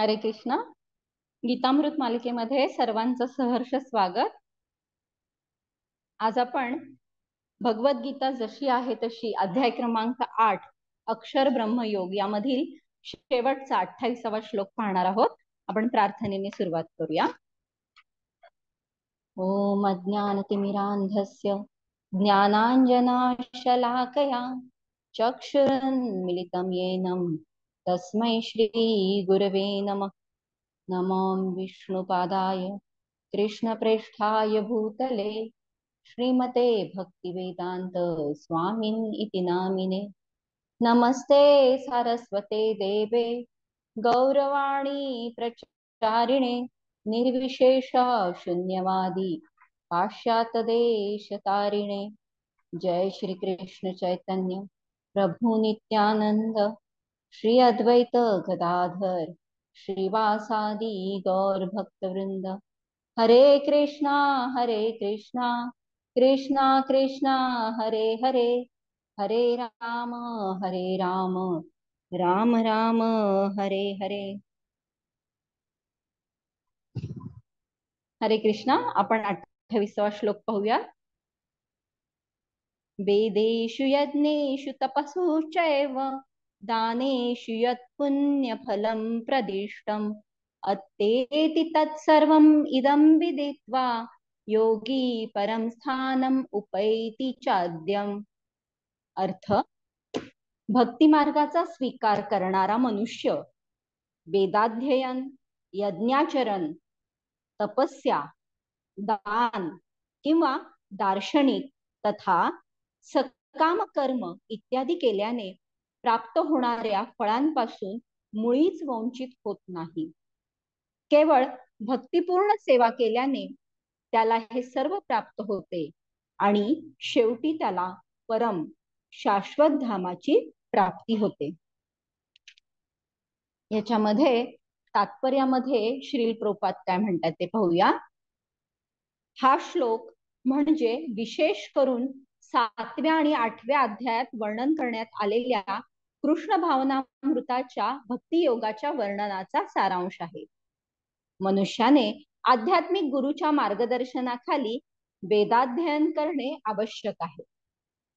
हरे कृष्ण. गीतामृत मालिकेमध्ये सर्वांचं सहर्ष स्वागत. आज आपण भगवद्गीता जशी आहे तशी अध्याय क्रमांक 8 अक्षर ब्रह्मयोग यामधील शेवटचा 28वा श्लोक पाहणार आहोत. आपण प्रार्थनेने सुरुवात करूया. ओम अज्ञानतिमिरान्धस्य ज्ञानाञ्जनाशलाकया चक्षुरुन्मिलितं येन तस्मै श्री गुरवे नमः. नमो विष्णुपादाय कृष्णप्रेष्ठाय भूतले श्रीमते भक्तिवेदांत स्वामिन् इति नामिने. नमस्ते सारस्वते देवे गौरवाणी प्रचारिणे निर्विशेष शून्यवादी पाश्चात्यदेशतारिणे. जय श्री कृष्ण चैतन्य प्रभु नित्यानंद श्री अद्वैत गदाधर श्रीवासादि गौर भक्तवृंद. हरे कृष्णा कृष्णा कृष्णा हरे हरे, हरे राम राम राम हरे हरे. हरे कृष्णा. आपण 28वा श्लोक पाहूया. वेदेषु यज्ञेषु तपसु चैव दानेषु यत् पुण्यफलं प्रदिष्टम् अत्तेति तत्सर्वम् इदं विदित्वा योगी परम स्थानम उपैति चाद्यम. अर्थ: भक्ती मार्गाचा स्वीकार करणारा मनुष्य वेदाध्ययन, यज्ञाचरण, तपस्या, दान किंवा दार्शनिक तथा सकाम कर्म इत्यादी केल्याने प्राप्त होणाऱ्या फळांपासून मुळीच वंचित होत नाही. केवळ भक्तिपूर्ण सेवा केल्याने त्याला हे सर्व प्राप्त होते आणि शेवटी त्याला परम शाश्वत धामाची प्राप्ती होते. याच्यामध्ये तात्पर्यामध्ये श्रील प्रभुपाद काय म्हणतात ते पाहूया. हा श्लोक म्हणजे विशेष करून 7व्या आणि 8व्या अध्यायात वर्णन करण्यात आलेल्या कृष्ण भावनामृताच्या भक्ती योगाच्या वर्णनाचा सारांश आहे. मनुष्याने आध्यात्मिक गुरुच्या मार्गदर्शनाखाली वेदाध्ययन करणे आवश्यक आहे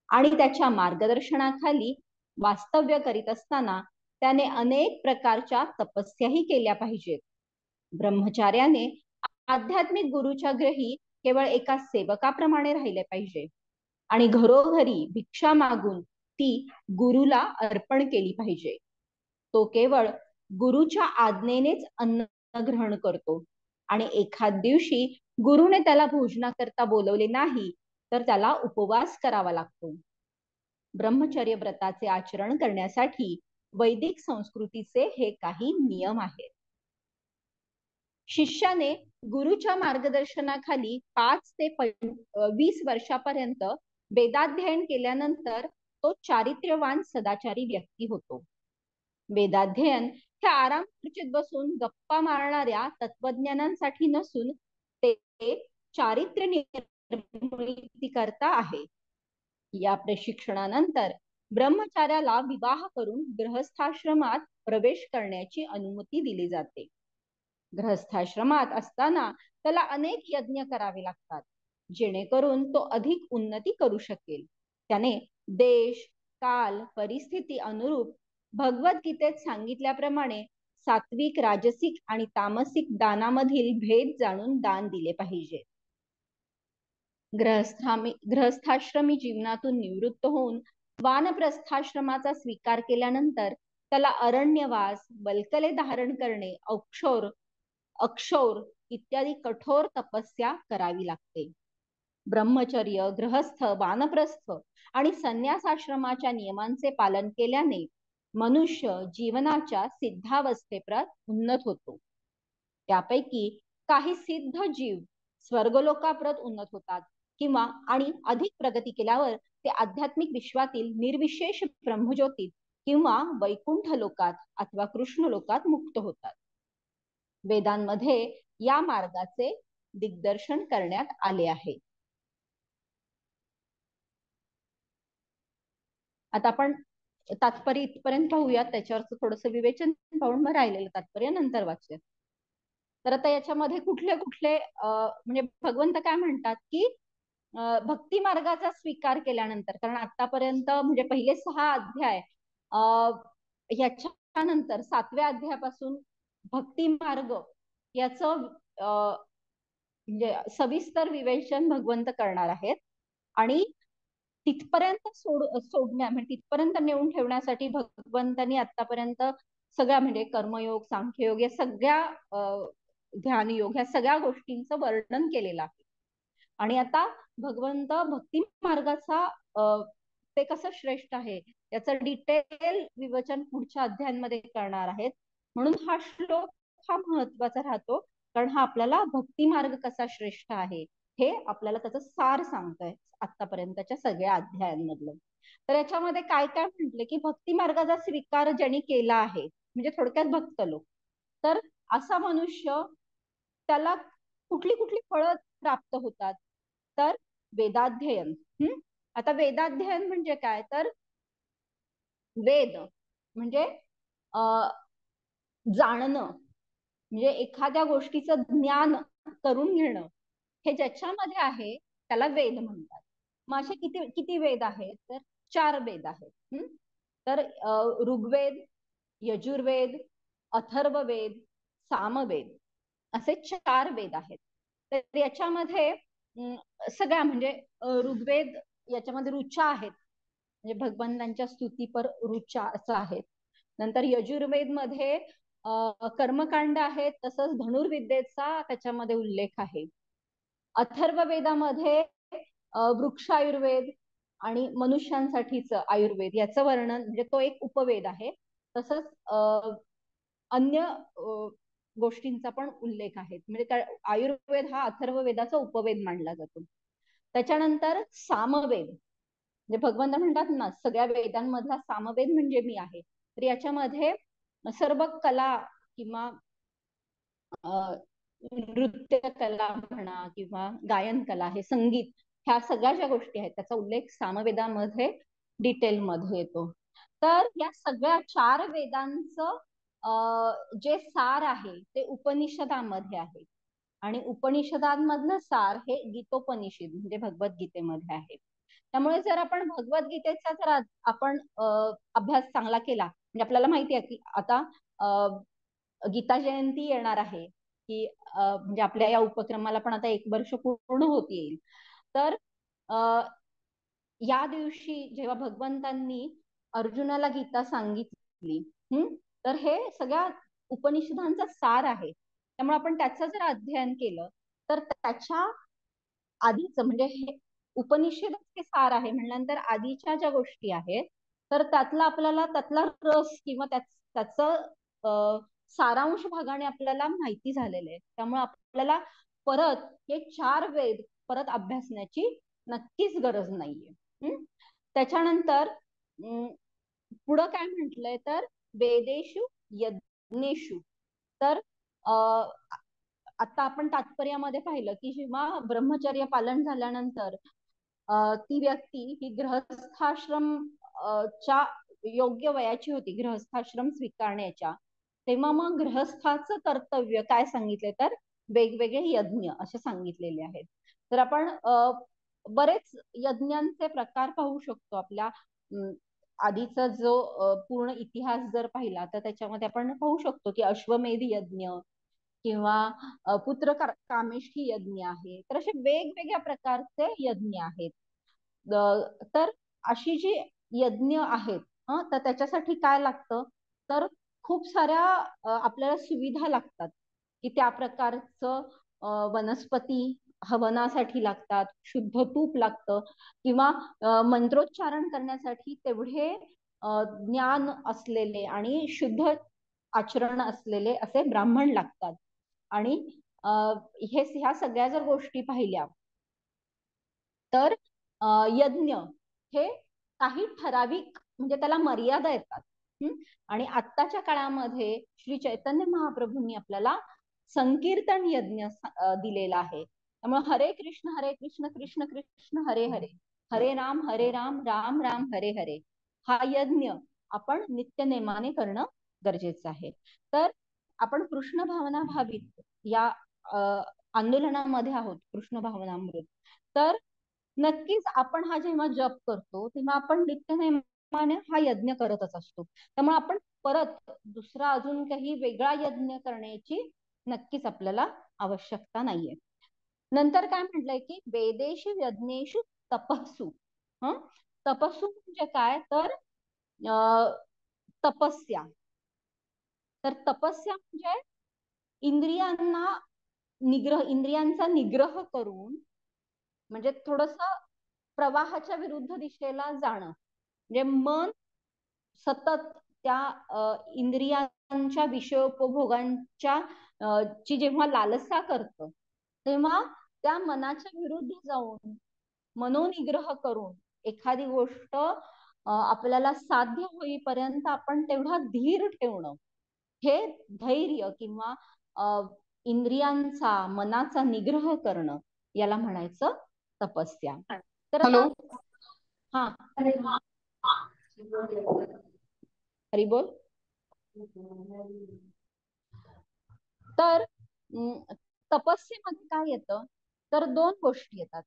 आणि त्याच्या मार्गदर्शनाखाली वास्तव्य करीत असताना त्याने अनेक प्रकारच्या तपस्याही केल्या पाहिजेत. ब्रह्मचार्याने आध्यात्मिक गुरुच्या ग्रही केवळ एका सेवकाप्रमाणे राहिले पाहिजे आणि घरोघरी भिक्षा मागून ती गुरुला अर्पण केली पाहिजे. तो केवळ गुरुच्या आज्ञेनेच अन्न ग्रहण करतो आणि एखाद दिवशी गुरुने त्याला भोजनाकरता बोलवले नाही तर त्याला उपवास करावा लागतो. ब्रह्मचर्य व्रताचे आचरण करण्यासाठी वैदिक संस्कृतीचे हे काही नियम आहेत. शिष्याने गुरुच्या मार्गदर्शनाखाली 5 ते 20 वर्षापर्यंत वेदाध्ययन केल्यानंतर तो चारित्र्यवान सदाचारी व्यक्ती होतो. वेदाध्ययन हे आराम खुर्चीत बसून गप्पा मारणाऱ्या तत्वज्ञानांसाठी नसून ते चारित्र्य निर्मिती करता आहे. या प्रशिक्षणानंतर ब्रह्मचार्याला विवाह करून गृहस्थाश्रमात प्रवेश करण्याची अनुमती दिली जाते. गृहस्थाश्रमात असताना त्याला अनेक यज्ञ करावे लागतात जेणेकरून तो अधिक उन्नती करू शकेल. त्याने देश, काल, परिस्थिती अनुरूप भगवद्गीतेत सांगितल्याप्रमाणे सात्विक, राजसिक आणि तामसिक दानामधील भेद जाणून दान दिले पाहिजे. गृहस्थाश्रमी जीवनातून निवृत्त होऊन वानप्रस्थाश्रमाचा स्वीकार केल्यानंतर त्याला अरण्यवास, बलकले धारण करणे, अक्षौर इत्यादी कठोर तपस्या करावी लागते. ब्रह्मचर्य, गृहस्थ, वानप्रस्थ आणि संन्यासाश्रमाच्या नियमांचे पालन केल्याने मनुष्य जीवनाच्या सिद्धावस्थेप्रत उन्नत होतो. त्यापैकी काही सिद्ध जीव स्वर्गलोकाप्रत उन्नत होतात किंवा आणि अधिक प्रगती केल्यावर ते आध्यात्मिक विश्वातील निर्विशेष ब्रह्मज्योतीत किंवा वैकुंठ लोकात अथवा कृष्ण लोकात मुक्त होतात. वेदांमध्ये या मार्गाचे दिग्दर्शन करण्यात आले आहे. आता आपण तात्पर्य इथपर्यंत पाहूयात, त्याच्यावरच थोडंसं विवेचन पाहून मग राहिलेलं तात्पर्य नंतर वाचूयात. तर आता याच्यामध्ये कुठले कुठले म्हणजे भगवंत काय म्हणतात की भक्ती मार्गाचा स्वीकार केल्यानंतर, कारण आतापर्यंत म्हणजे पहिले 6 अध्याय याच्यानंतर 7व्या अध्यायापासून भक्ती मार्ग याचं म्हणजे सविस्तर विवेचन भगवंत करणार आहेत. आणि तिथपर्यंत सोडण्या म्हणजे तिथपर्यंत नेऊन ठेवण्यासाठी भगवंतांनी आतापर्यंत सगळ्या म्हणजे कर्मयोग, सांख्ययोग या सगळ्या ध्यानयोग ह्या सगळ्या गोष्टींचं वर्णन केलेलं आहे. आणि आता भगवंत भक्ती मार्गाचा ते कसं श्रेष्ठ आहे याचं डिटेल विवेचन पुढच्या अध्यायांमध्ये करणार आहेत. म्हणून हा श्लोक हा महत्वाचा राहतो, कारण हा आपल्याला भक्ती मार्ग कसा श्रेष्ठ आहे हे आपल्याला त्याचं सार सांगतोय आतापर्यंतच्या सगळ्या अध्यायांमधलं. तर याच्यामध्ये काय काय म्हटलं की भक्ती मार्गाचा स्वीकार ज्यांनी केला आहे म्हणजे थोडक्यात भक्त लोक, तर असा मनुष्य त्याला कुठली कुठली फळं प्राप्त होतात, तर वेदाध्ययन. आता वेदाध्ययन म्हणजे काय, तर वेद म्हणजे जाणणं, म्हणजे एखाद्या गोष्टीचं ज्ञान करून घेणं, हे ज्याच्यामध्ये आहे त्याला वेद म्हणतात. मग असे किती किती वेद आहेत, तर 4 वेद आहेत. तर ऋग्वेद, यजुर्वेद, अथर्ववेद, सामवेद असे 4 वेद आहेत. तर याच्यामध्ये सगळ्या म्हणजे ऋग्वेद याच्यामध्ये ऋचा आहेत, म्हणजे भगवंतांच्या स्तुतीपर ऋचा असं आहेत. नंतर यजुर्वेद मध्ये कर्मकांड आहेत, तसंच धनुर्विद्येचा त्याच्यामध्ये उल्लेख आहे. अथर्व वेदामध्ये वृक्षायुर्वेद आणि मनुष्यांसाठीच आयुर्वेद याचं वर्णन, म्हणजे तो एक उपवेद आहे. तसंच अन्य गोष्टींचा पण उल्लेख आहे, म्हणजे आयुर्वेद हा अथर्व वेदाचा उपवेद मानला जातो. त्याच्यानंतर सामवेद, म्हणजे भगवंत म्हणतात ना सगळ्या वेदांमधला सामवेद म्हणजे मी आहे. तर याच्यामध्ये सर्व कला किंवा नृत्य कला म्हणा किंवा गायन कला, हे संगीत, ह्या सगळ्या ज्या गोष्टी आहेत त्याचा उल्लेख सामवेदामध्ये डिटेल मध्ये येतो. तर या सगळ्या 4 वेदांचं जे सार आहे ते उपनिषदामध्ये आहे. आणि उपनिषदांमधलं सार हे गीतोपनिषद म्हणजे भगवद्गीतेमध्ये आहे. त्यामुळे जर आपण भगवद्गीतेचा जर आपण अभ्यास चांगला केला, म्हणजे आपल्याला माहिती आहे की आता गीता जयंती येणार आहे, की म्हणजे आपल्या या उपक्रमाला पण आता 1 वर्ष पूर्ण होत येईल. तर या दिवशी जेव्हा भगवंतांनी अर्जुनाला गीता सांगितली, तर हे सगळ्या उपनिषदांचा सार आहे. त्यामुळे आपण त्याचं जर अध्ययन केलं तर त्याच्या आधीच म्हणजे हे उपनिषदच सार आहे म्हणल्यानंतर आधीच्या ज्या गोष्टी आहेत तर त्यातला आपल्याला त्यातला रस किंवा त्याचं सारांश भागाने आपल्याला माहिती झालेलं आहे. त्यामुळे आपल्याला परत हे 4 वेद परत अभ्यासण्याची नक्कीच गरज नाहीये. त्याच्यानंतर पुढं काय म्हटलंय, तर वेदेषु यज्ञेषु, तर आता आपण तात्पर्यामध्ये पाहिलं की जेव्हा ब्रह्मचर्य पालन झाल्यानंतर ती व्यक्ती ही गृहस्थाश्रम च्या योग्य वयाची होती, गृहस्थाश्रम स्वीकारण्याच्या, तेव्हा मग गृहस्थाचं कर्तव्य काय सांगितले, तर वेगवेगळे यज्ञ असे सांगितलेले आहेत. तर आपण बरेच यज्ञांचे प्रकार पाहू शकतो. आपल्या आधीचा जो पूर्ण इतिहास जर पाहिला तर त्याच्यामध्ये आपण पाहू शकतो की अश्वमेध यज्ञ किंवा पुत्र कामेष्ठी यज्ञ आहे. तर असे वेगवेगळ्या प्रकारचे यज्ञ आहेत. तर अशी जी यज्ञ आहेत तर त्याच्यासाठी काय लागतं, तर खूप साऱ्या आपल्याला सुविधा लागतात, की त्या प्रकारचं वनस्पती हवनासाठी लागतात, शुद्ध तूप लागतं किंवा मंत्रोच्चारण करण्यासाठी तेवढे ज्ञान असलेले आणि शुद्ध आचरण असलेले असे ब्राह्मण लागतात. आणि ह्या सगळ्या जर गोष्टी पाहिल्या तर यज्ञ हे काही ठराविक म्हणजे त्याला मर्यादा येतात. आणि आत्ताच्या काळामध्ये श्री चैतन्य महाप्रभूंनी आपल्याला संकीर्तन यज्ञ दिलेला आहे. त्यामुळे हरे कृष्ण कृष्ण कृष्ण हरे हरे, हरे राम राम राम हरे हरे हा यज्ञ आपण नित्यनेमाने करणं गरजेचं आहे. तर आपण कृष्ण भावना भावित या आंदोलनामध्ये आहोत, कृष्ण भावनामृत. तर नक्कीच आपण हा जेव्हा जप करतो तेव्हा आपण नित्यनेमाने हा यज्ञ करतच असतो. त्यामुळे आपण परत दुसरा अजून काही वेगळा यज्ञ करण्याची नक्कीच आपल्याला आवश्यकता नाहीये. नंतर काय म्हटलंय की वेदेषु यज्ञेषु तपस्सु. तपस्सु म्हणजे काय, तर तपस्या. तर तपस्या म्हणजे इंद्रियांचा निग्रह करून, म्हणजे थोडस प्रवाहाच्या विरुद्ध दिशेला जाणं. म्हणजे मन सतत त्या इंद्रियांच्या विषयोपभोगांच्या ची जेव्हा लालसा करतं, तेव्हा त्या मनाच्या विरुद्ध जाऊन मनोनिग्रह करून एखादी गोष्ट आपल्याला साध्य होईपर्यंत आपण तेवढा धीर ठेवणं, हे धैर्य किंवा इंद्रियांचा मनाचा निग्रह करणं, याला म्हणायचं तपस्या. तर हॅलो. आता हा हरी बोल. तर तपस्येमध्ये काय येतं, तर दोन गोष्टी येतात.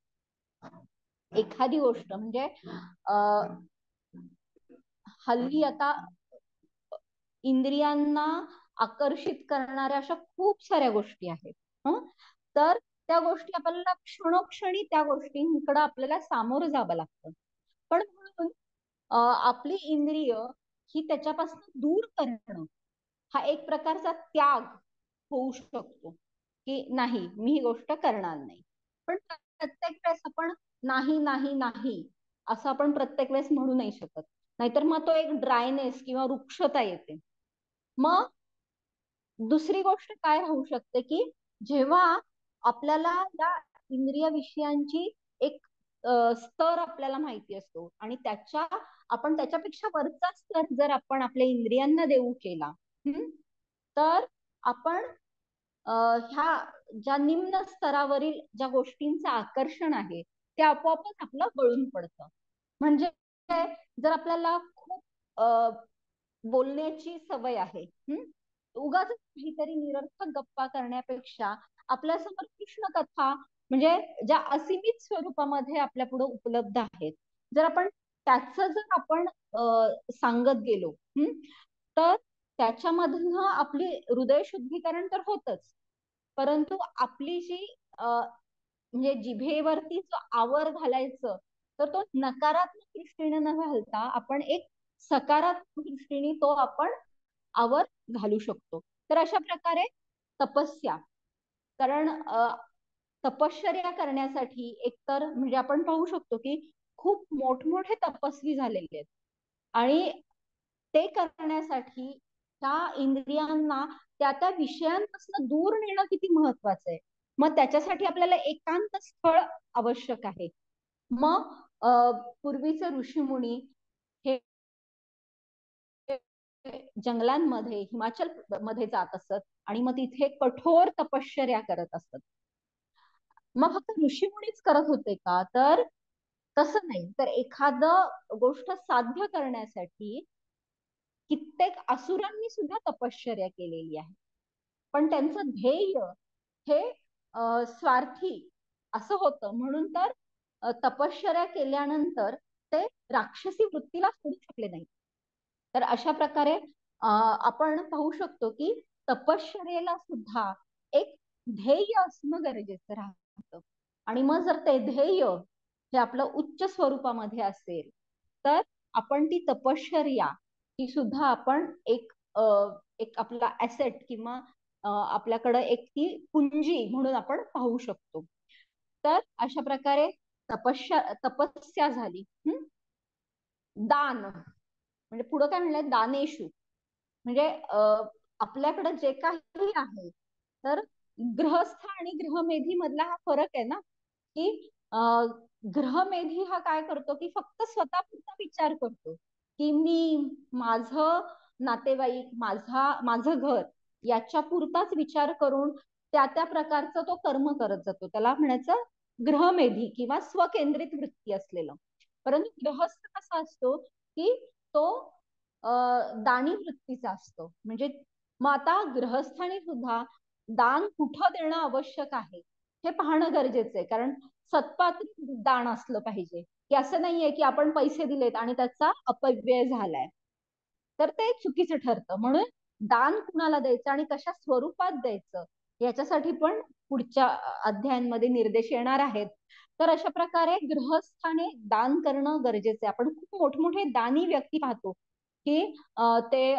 एखादी गोष्ट म्हणजे हल्ली आता इंद्रियांना आकर्षित करणाऱ्या अशा खूप साऱ्या गोष्टी आहेत. तर त्या गोष्टी आपल्याला क्षणोक्षणी त्या गोष्टींकडे आपल्याला सामोरं जावं लागतं. पण म्हणून आपली इंद्रिय ही त्याच्यापासून दूर करणं हा एक प्रकारचा त्याग होऊ शकतो, की नाही मी ही गोष्ट करणार नाही. पण प्रत्येक वेळेस आपण नाही नाही नाही असं आपण प्रत्येक वेळेस म्हणू नाही शकत, नाहीतर मग तो एक ड्रायनेस किंवा रुक्षता येते. मग दुसरी गोष्ट काय होऊ शकते, की जेव्हा आपल्याला या इंद्रिय विषयांची एक स्तर आपल्याला माहिती असतो आणि आपण त्याच्यापेक्षा वरचा स्तर जर आपण आपल्या इंद्रियांना देऊ केला, तर आपण ह्या ज्या निम्न स्तरावरील ज्या गोष्टींचं आकर्षण आहे ते आपोआपच आपलं गळून पडतं. म्हणजे जर आपल्याला खूप बोलण्याची सवय आहे, उगाच काहीतरी निरर्थक गप्पा करण्यापेक्षा आपल्यासमोर कृष्ण कथा म्हणजे ज्या असीमित स्वरूपामध्ये आपल्या पुढे उपलब्ध आहेत, जर आपण जर आपण सांगत गेलो, तर त्याच्यामधनं आपली हृदय शुद्धीकरण तर होतच, परंतु आपली जी म्हणजे जिभेवरती जो आवर घालायचं, तर तो नकारात्मक दृष्टीने न घालता आपण एक सकारात्मक दृष्टीने तो आपण आवर घालू शकतो. तर अशा प्रकारे तपस्या, कारण तपश्चर्या करण्यासाठी एकतर म्हणजे आपण पाहू शकतो की खूप मोठमोठे तपस्वी झालेले आहेत आणि ते करण्यासाठी त्या इंद्रियांना त्या विषयांपासून दूर नेणं किती महत्वाचं आहे. मग त्याच्यासाठी आपल्याला एकांत स्थळ आवश्यक आहे. मग पूर्वीचे ऋषीमुनी हे जंगलांमध्ये हिमाचल मध्ये जात असत आणि मग तिथे कठोर तपश्चर्या करत असत. मग फक्त ऋषीमुनीच करत होते का, तर तसं नाही. तर एखादं गोष्ट साध्य करण्यासाठी कित्येक असुरांनी सुद्धा तपश्चर्या केलेली आहे, पण त्यांचं ध्येय हे स्वार्थी असं होतं. म्हणून तर तपश्चर्या केल्यानंतर ते राक्षसी वृत्तीला सोडू शकले नाही. तर अशा प्रकारे आपण पाहू शकतो की तपश्चर्येला सुद्धा एक ध्येय असणं गरजेचं राहतं. आणि मग जर ते ध्येय हे आपलं उच्च स्वरूपामध्ये असेल, तर आपण ती तपश्चर्या ती सुद्धा आपण एक आपला ऍसेट किंवा आपल्याकडे एक ती पुंजी म्हणून आपण पाहू शकतो. तर अशा प्रकारे तपस्या झाली. दान म्हणजे पुढं काय म्हणलंय, दानेशु म्हणजे आपल्याकडे जे काही आहे, तर गृहस्थ आणि गृहमेधी मधला हा फरक आहे ना, की गृहमेधी हा काय करतो की फक्त स्वतःपुरता विचार करतो, की मी माझं नातेवाईक माझं घर याच्या पुरताच विचार करून त्या प्रकारचं तो कर्म करत जातो. त्याला म्हणायचं गृहमेधी किंवा स्वकेंद्रित वृत्ती असलेलं. परंतु गृहस्थ कसा असतो की तो दानी वृत्तीचा असतो. म्हणजे मग आता ग्रहस्थानी सुद्धा दान कुठं देणं आवश्यक आहे हे पाहणं गरजेचं आहे. कारण सत्पात्र दान असलं पाहिजे, की असं नाहीये की आपण पैसे दिलेत आणि त्याचा अपव्यय झालाय, तर ते चुकीचं ठरतं. म्हणून दान कुणाला द्यायचं आणि कशा स्वरूपात द्यायचं याच्यासाठी पण पुढच्या अध्यायांमध्ये निर्देश येणार आहेत. तर अशा प्रकारे ग्रहस्थाने दान करणं गरजेचं आहे. आपण खूप मोठमोठे दानी व्यक्ती पाहतो की ते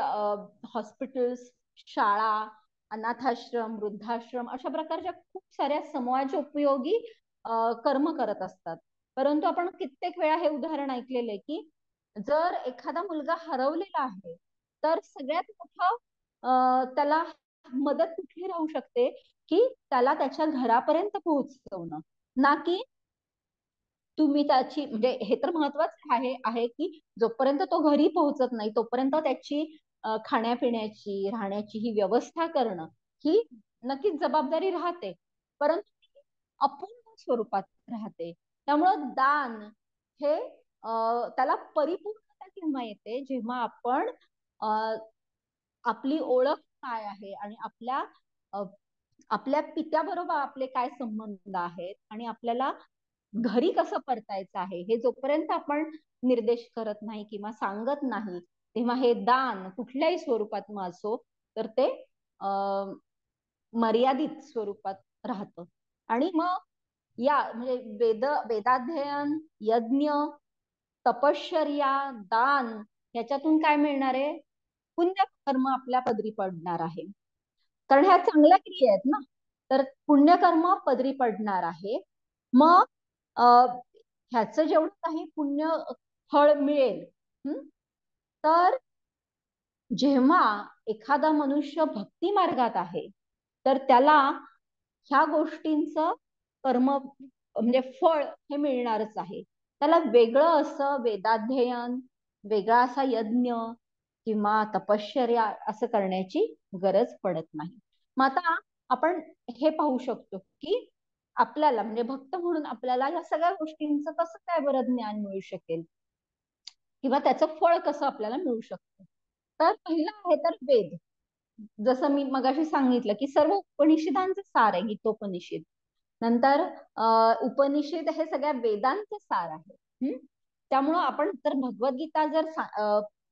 हॉस्पिटल्स, शाळा, अनाथाश्रम, वृद्धाश्रम अशा प्रकारच्या खूप साऱ्या समाज उपयोगी कर्म करत असतात. परंतु आपण कित्येक वेळा हे उदाहरण ऐकलेलं आहे की जर एखादा मुलगा हरवलेला आहे तर सगळ्यात मोठं त्याला मदत कुठली राहू शकते की त्याला त्याच्या घरापर्यंत पोहोचवणं, ना की तुम्ही त्याची म्हणजे हे तर महत्वाचं आहे की जोपर्यंत तो घरी पोहोचत नाही तोपर्यंत त्याची खाण्यापिण्याची राहण्याची ही व्यवस्था करणं ही नक्कीच जबाबदारी राहते, परंतु अपूर्ण स्वरूपात राहते. त्यामुळं दान हे त्याला परिपूर्णता केव्हा येते, जेव्हा आपण आपली ओळख काय आहे आणि आपल्या पित्याबरोबर आपले काय संबंध आहेत आणि आपल्याला घरी कसं परतायचं आहे हे जोपर्यंत आपण निर्देश करत नाही किंवा सांगत नाही, तेव्हा हे दान कुठल्याही स्वरूपात असो तर ते मर्यादित स्वरूपात राहतं. आणि मग या म्हणजे वेदाध्ययन, यज्ञ, तपश्चर्या, दान ह्याच्यातून काय मिळणार आहे? पुण्यकर्म आपल्या पदरी पडणार आहे. कारण ह्या चांगल्या क्रिया आहेत ना, तर पुण्यकर्म पदरी पडणार आहे. मग ह्याचं जेवढं काही पुण्य फळ मिळेल, तर जेव्हा एखादा मनुष्य भक्ती मार्गात आहे तर त्याला ह्या गोष्टींचं कर्म म्हणजे फळ हे मिळणारच आहे. त्याला वेगळं असं वेदाध्ययन, वेगळा असा यज्ञ किंवा तपश्चर्या असं करण्याची गरज पडत नाही. मग आता आपण हे पाहू शकतो की आपल्याला म्हणजे भक्त म्हणून आपल्याला या सगळ्या गोष्टींचं कसं काय बरं ज्ञान मिळू शकेल किंवा त्याचं फळ कसं आपल्याला मिळू शकतं. तर पहिलं आहे तर वेद. जसं मी मगाशी सांगितलं की सर्व उपनिषदांचं सार आहे गीतोपनिषद. नंतर उपनिषद हे सगळ्या वेदांचं सार आहे. त्यामुळं आपण जर भगवद्गीता जर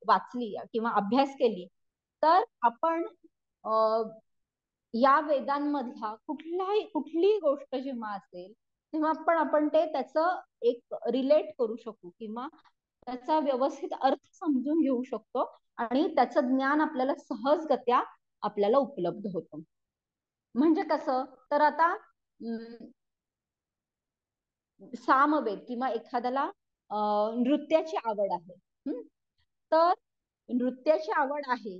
वाचली किंवा अभ्यास केली तर आपण या वेदांमधला कुठलीही गोष्ट जेव्हा असेल तेव्हा आपण ते त्याचं एक रिलेट करू शकू किंवा त्याचा व्यवस्थित अर्थ समजून घेऊ शकतो आणि त्याचं ज्ञान आपल्याला सहजगत्या आपल्याला उपलब्ध होतं. म्हणजे कसं तर आता सामवेद किंवा एखाद्याला नृत्याची आवड आहे, तर नृत्याची आवड आहे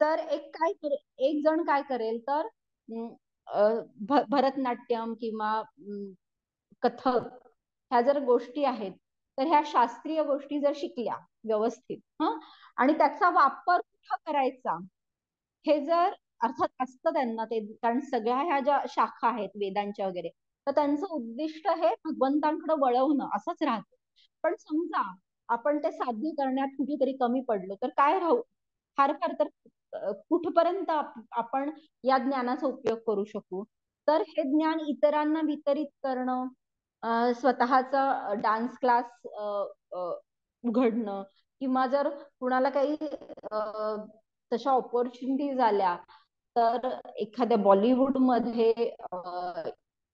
तर एक जण काय करेल तर भरतनाट्यम किंवा कथक ह्या जर गोष्टी आहेत तर ह्या शास्त्रीय गोष्टी जर शिकल्या व्यवस्थित आणि त्याचा वापर कुठं करायचा हे जर अर्थात असतं त्यांना ते, कारण सगळ्या ह्या ज्या शाखा आहेत वेदांच्या वगैरे तर त्यांचं उद्दिष्ट हे भगवंतांकडे वळवणं असंच राहतं. पण समजा आपण ते साध्य करण्यात कुठेतरी कमी पडलो तर काय राहू फार फार तर कुठपर्यंत आपण या ज्ञानाचा उपयोग करू शकू. तर हे ज्ञान इतरांना वितरित करणं, स्वतःचा डान्स क्लास उघडणं किंवा जर कुणाला काही तशा ऑपॉर्च्युनिटीज आल्या तर एखाद्या बॉलिवूड मध्ये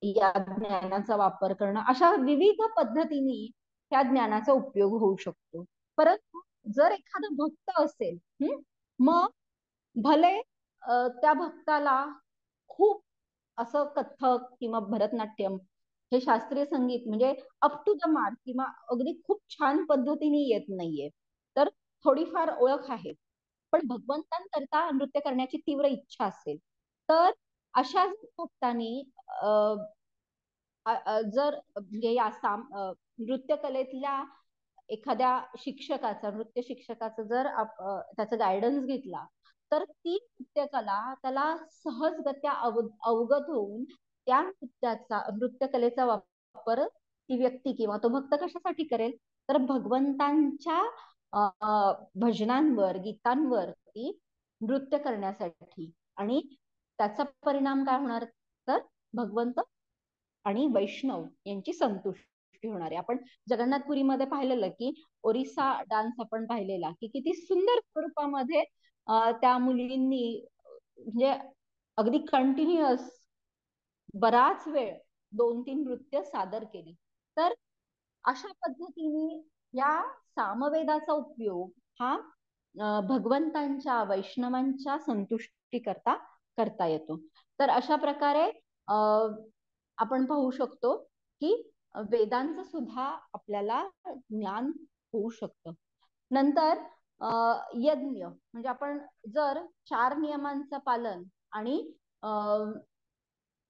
या ज्ञानाचा वापर करणं, अशा विविध पद्धतीने त्या ज्ञानाचा उपयोग होऊ शकतो. परंतु जर एखादा भक्त असेल मग भले त्या भक्ताला खूप असं कथ्थक किंवा भरतनाट्यम हे शास्त्रीय संगीत म्हणजे अप टू द मार्क किंवा अगदी खूप छान पद्धतीने येत नाहीये, तर थोडीफार ओळख आहे पण भगवंतांकरता नृत्य करण्याची तीव्र इच्छा असेल तर अशा भक्तांनी जर म्हणजे या नृत्य कलेतल्या एखाद्या शिक्षकाचा, नृत्य शिक्षकाचा जर त्याचा गायडन्स घेतला तर ती नृत्यकला त्याला सहजगत्या अवगत होऊन त्या नृत्य कलेचा वापर ती व्यक्ती किंवा तो भक्त कशासाठी करेल तर भगवंतांच्या भजनांवर, गीतांवरती नृत्य करण्यासाठी. आणि त्याचा परिणाम काय होणार, तर भगवंत आणि वैष्णव यांची संतुष्टी होणार आहे. आपण जगन्नाथपुरीमध्ये पाहिलेलं की ओरिसा डान्स आपण पाहिलेला की किती सुंदर स्वरूपामध्ये त्या मुलींनी म्हणजे अगदी कंटिन्युअस बराच वेळ 2-3 नृत्य सादर केली. तर अशा पद्धतीने या सामवेदाचा उपयोग हा भगवंतांच्या, वैष्णवांच्या संतुष्टी करता करता येतो. तर अशा प्रकारे आपण पाहू शकतो की वेदांचं सुद्धा आपल्याला ज्ञान होऊ शकतं. नंतर यज्ञ म्हणजे आपण जर 4 नियमांचं पालन आणि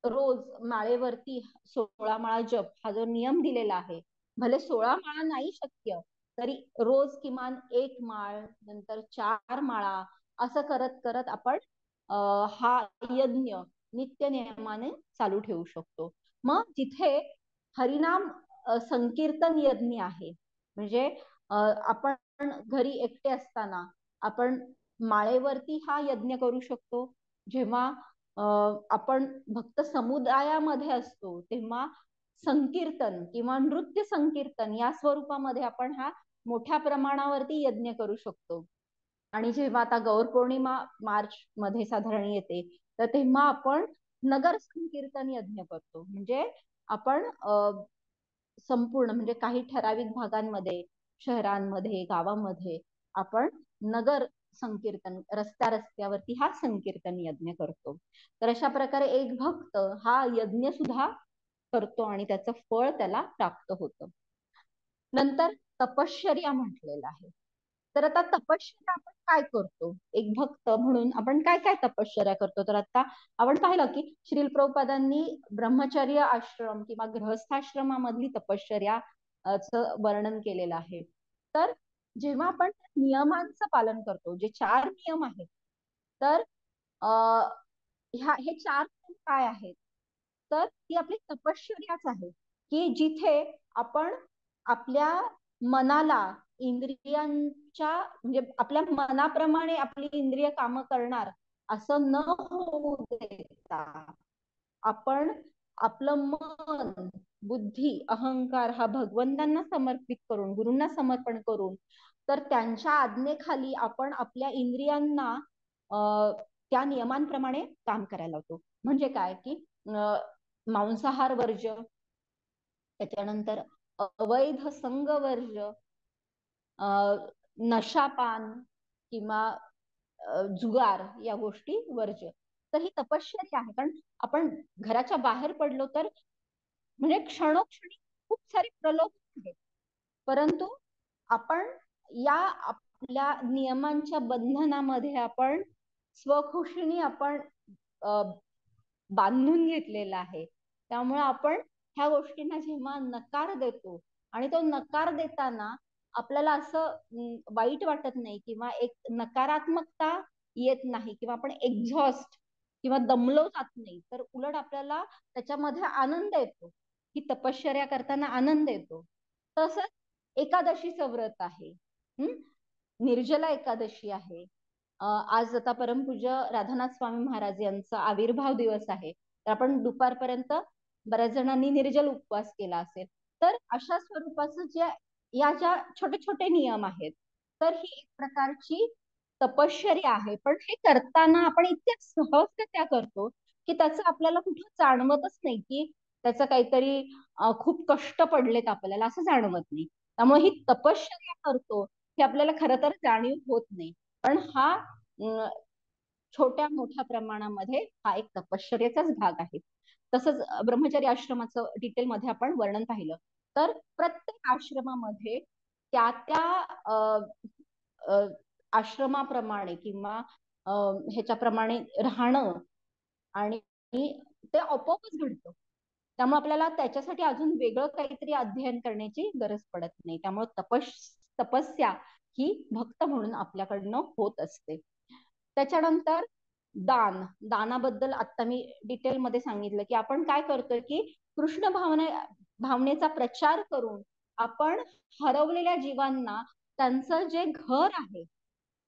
रोज माळेवरती 16 माळा जप हा जो नियम दिलेला आहे, भले 16 माळा नाही शक्य तरी रोज किमान 1 माळ, नंतर 4 माळा असं करत करत आपण हा यज्ञ नित्य नियमाने चालू ठेवू शकतो. मग तिथे हरिनाम संकीर्तन यज्ञ आहे. म्हणजे आपण घरी एकटे असताना आपण माळेवरती हा यज्ञ करू शकतो. जेव्हा आपण भक्त समुदायामध्ये असतो तेव्हा संकीर्तन किंवा नृत्य संकीर्तन या स्वरूपामध्ये आपण हा मोठ्या प्रमाणावरती यज्ञ करू शकतो. आणि जेव्हा आता गौर पौर्णिमा मार्च मध्ये साधारण येते, तर तेव्हा आपण नगर संकीर्तन यज्ञ करतो. म्हणजे आपण संपूर्ण म्हणजे काही ठराविक भागांमध्ये, शहरांमध्ये, गावामध्ये आपण नगर संकीर्तन, रस्त्या रस्त्यावरती हा संकीर्तन यज्ञ करतो. तर अशा प्रकारे एक भक्त हा यज्ञ सुद्धा करतो आणि त्याचं फळ त्याला प्राप्त होतं. नंतर तपश्चर्या म्हटलेलं आहे. तर आता तपश्चर्या आपण काय करतो, एक भक्त म्हणून आपण काय काय तपश्चर्या करतो. तर आता आपण पाहिलं की श्रील प्रभुपादांनी ब्रह्मचर्य आश्रम किंवा गृहस्थाश्रमामधली तपश्चर्या वर्णन केलेलं आहे. तर जेव्हा आपण नियमांचं पालन करतो, जे 4 नियम आहेत, तर हे 4 नियम काय आहेत, तर ती आपली तपश्चर्याच आहे की जिथे आपण आपल्या मनाला, इंद्रियांच्या म्हणजे आपल्या मनाप्रमाणे आपली इंद्रिय कामं करणार असं न होऊ देता आपण आपलं मन, बुद्धी, अहंकार हा भगवंतांना समर्पित करून, गुरूंना समर्पण करून, तर त्यांच्या आज्ञेखाली आपण आपल्या इंद्रियांना त्या नियमांप्रमाणे काम करायला लावतो. म्हणजे काय की मांसाहार वर्ज्य, त्याच्यानंतर अवैध संग वर्ज्य, नशापान किंवा जुगार या गोष्टी वर्ज्य. तर ही तपश्चर्या आहे. कारण आपण घराच्या बाहेर पडलो तर म्हणजे क्षणोक्षणी खूप सारे प्रलोभन आहेत, परंतु आपण या आपल्या नियमांच्या बंधनामध्ये आपण स्वखुशीने आपण बांधून घेतलेला आहे. त्यामुळे आपण ह्या गोष्टींना जेव्हा नकार देतो आणि तो नकार देताना आपल्याला असं वाईट वाटत नाही किंवा एक नकारात्मकता येत नाही किंवा आपण एक्झॉस्ट किंवा दमलो जात नाही, तर उलट आपल्याला त्याच्यामध्ये आनंद येतो. ही तपश्चर्या करताना आनंद येतो. तसंच एकादशीचं व्रत आहे, निर्जला एकादशी आहे. आज आता परमपूज्य राधानाथ स्वामी महाराज यांचा आविर्भाव दिवस आहे. तर आपण दुपारपर्यंत बऱ्याच जणांनी निर्जल उपवास केला असेल. तर अशा स्वरूपाचं या ज्या छोटे छोटे नियम आहेत, तर ही एक प्रकारची तपश्चर्या आहे. पण हे करताना आपण इतक्या सहजरित्या करतो की त्याचं आपल्याला कुठं जाणवतच नाही की त्याचं काहीतरी खूप कष्ट पडलेत आपल्याला, असं जाणवत नाही. त्यामुळे ही तपश्चर्या करतो हे आपल्याला खरं तर जाणीव होत नाही. पण हा छोट्या मोठ्या प्रमाणामध्ये हा एक तपश्चर्याचाच भाग आहे. तसंच ब्रह्मचर्य आश्रमाचं डिटेलमध्ये आपण वर्णन पाहिलं तर प्रत्येक आश्रमामध्ये त्या त्या आश्रमाप्रमाणे किंवा ह्याच्याप्रमाणे राहणं आणि ते आपोआपच घडतं. त्यामुळे आपल्याला त्याच्यासाठी अजून वेगळं काहीतरी अध्ययन करण्याची गरज पडत नाही. त्यामुळे तपस्या ही भक्त म्हणून आपल्याकडनं होत असते. त्याच्यानंतर दानाबद्दल आता मी डिटेलमध्ये सांगितलं की आपण काय करतोय की कृष्ण भावनेचा प्रचार करून आपण हरवलेल्या जीवांना त्यांचं जे घर आहे,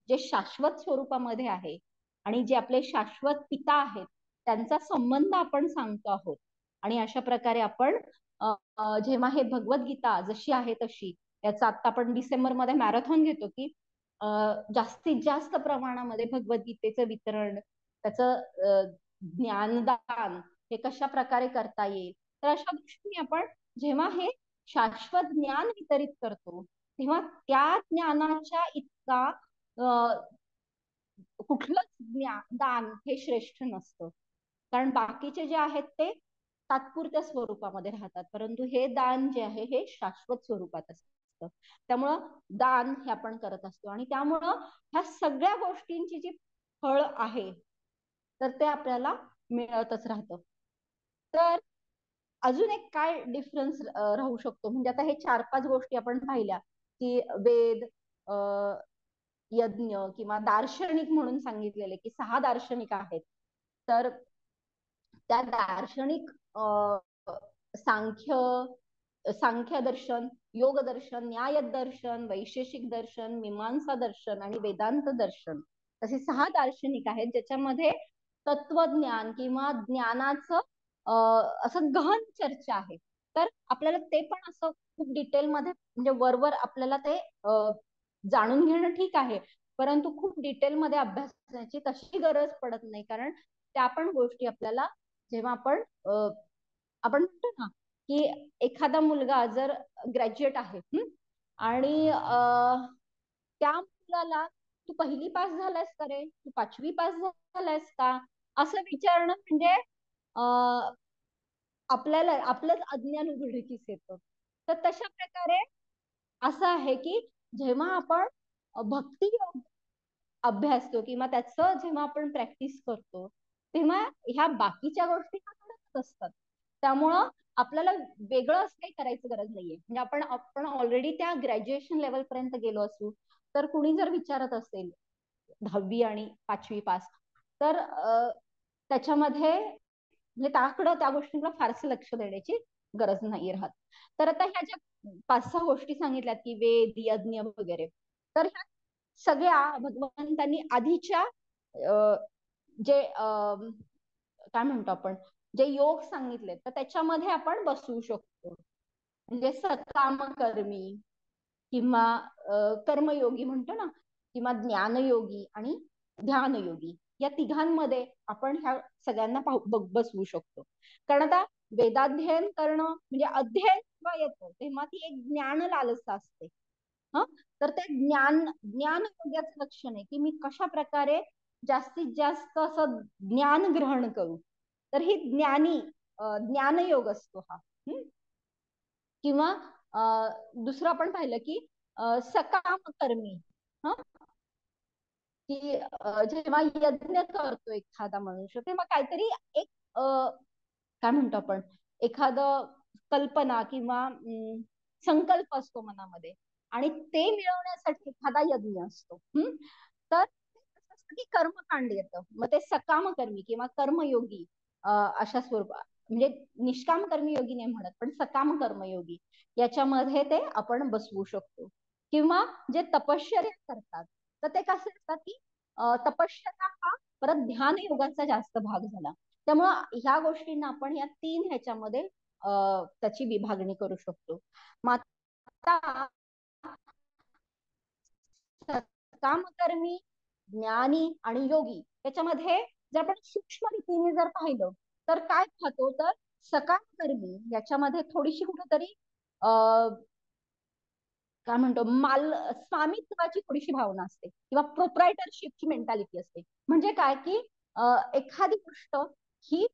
जे शाश्वत स्वरूपामध्ये आहे आणि जे आपले शाश्वत पिता आहेत, त्यांचा संबंध आपण सांगतो आहोत. आणि अशा प्रकारे आपण जेव्हा हे भगवद्गीता जशी आहे तशी, याचा आता आपण डिसेंबरमध्ये मॅरेथॉन घेतो की जास्तीत जास्त प्रमाणामध्ये भगवद्गीतेचं वितरण, त्याचं ज्ञानदान हे कशा प्रकारे करता येईल. तर अशा गोष्टी आपण जेव्हा हे शाश्वत ज्ञान वितरित करतो, तेव्हा त्या ज्ञानाच्या इतका कुठलंच दान हे श्रेष्ठ नसतं. कारण बाकीचे जे आहेत ते तात्पुरत्या स्वरूपामध्ये राहतात, परंतु हे दान जे आहे हे शाश्वत स्वरूपात असतं. त्यामुळं दान हे आपण करत असतो आणि त्यामुळं ह्या सगळ्या गोष्टींची जी फळ आहे तर ते आपल्याला मिळतच राहतं. तर अजून एक काय डिफरन्स राहू शकतो, म्हणजे आता हे 4-5 गोष्टी आपण पाहिल्या की वेद, यज्ञ किंवा दार्शनिक म्हणून सांगितलेले की 6 दार्शनिक आहेत. तर त्या दार्शनिक सांख्य दर्शन, योग दर्शन, न्याय दर्शन, वैशेषिक दर्शन, मीमांसा दर्शन आणि वेदांत दर्शन, असे 6 दार्शनिक आहेत ज्याच्यामध्ये तत्वज्ञान किंवा ज्ञानाचं असं गहन चर्चा आहे. तर आपल्याला ते पण असं खूप डिटेलमध्ये म्हणजे वरवर आपल्याला ते जाणून घेणं ठीक आहे, परंतु खूप डिटेलमध्ये अभ्यास करण्याची तशी गरज पडत नाही. कारण त्या पण गोष्टी आपल्याला जेव्हा आपण म्हणतो ना की एखादा मुलगा जर ग्रॅज्युएट आहे आणि त्या मुलाला तू पहिली पास झालायस का रे, तू 5वी पास झालायस का, असं विचारणं म्हणजे आपल्याला आपलंच अज्ञान उघडकीस येतं. तर तशा प्रकारे असं आहे की जेव्हा आपण भक्ती योग अभ्यासतो किंवा त्याचं जेव्हा आपण प्रॅक्टिस करतो, तेव्हा ह्या बाकीच्या गोष्टी घडतच असतात. त्यामुळं आपल्याला वेगळं असं काही करायची गरज नाहीये. म्हणजे आपण ऑलरेडी त्या ग्रॅज्युएशन लेवल पर्यंत गेलो असू, तर कुणी जर विचारत असेल 10वी आणि 5वी पास, तर त्याच्यामध्ये म्हणजे त्याकडं त्या गोष्टींना फारसं लक्ष देण्याची गरज नाही राहत. तर आता ह्या ज्या 5-6 गोष्टी सांगितल्यात की वेद, यज्ञ वगैरे, तर ह्या सगळ्या भगवंतांनी आधीच्या जे काय म्हणतो आपण, जे योग सांगितले तर त्याच्यामध्ये आपण बसवू शकतो. म्हणजे सकाम कर्मी किंवा कर्मयोगी म्हणतो ना, किंवा ज्ञानयोगी आणि ध्यानयोगी, या तिघांमध्ये आपण ह्या सगळ्यांना बसवू शकतो. कारण आता वेदाध्ययन करणं म्हणजे अध्ययन जेव्हा येतं तेव्हा ती एक ज्ञान लालसा असते. हा, तर ते ज्ञान योग्याचं लक्षण आहे की मी कशा प्रकारे जास्तीत जास्त असं ज्ञान ग्रहण करू. तर ही ज्ञानयोग असतो हा. किंवा दुसरं आपण पाहिलं की सकाम कर्मी, हा, की जेव्हा यज्ञ करतो एखादा मनुष्य तेव्हा काहीतरी एक काय म्हणतो आपण, एखादं कल्पना किंवा संकल्प असतो मनामध्ये आणि ते मिळवण्यासाठी एखादा यज्ञ असतो. तर की कर्मकांड येतं, मग ते सकाम कर्मी किंवा कर्मयोगी अशा स्वरूपात, म्हणजे निष्काम कर्मयोगी नाही म्हणत, पण सकाम कर्मयोगी याच्यामध्ये ते आपण बसवू शकतो. किंवा जे तपश्चर्या करतात तर ते कसे असतात की तपश्चर्या हा परत ध्यान योगाचा जास्त भाग झाला. त्यामुळं ह्या गोष्टींना आपण या 3 ह्याच्यामध्ये त्याची विभागणी करू शकतो. मग आता कामकर्मी, ज्ञानी आणि योगी याच्यामध्ये जर आपण सूक्ष्म रीतीने जर पाहिलं तर काय पाहतो, तर सकामकर्मी याच्यामध्ये थोडीशी कुठेतरी काय म्हणतो स्वामित्वाची थोडीशी भावना असते किंवा प्रोप्रायटरशिपची मेंटॅलिटी असते. म्हणजे काय की एखादी गोष्ट ही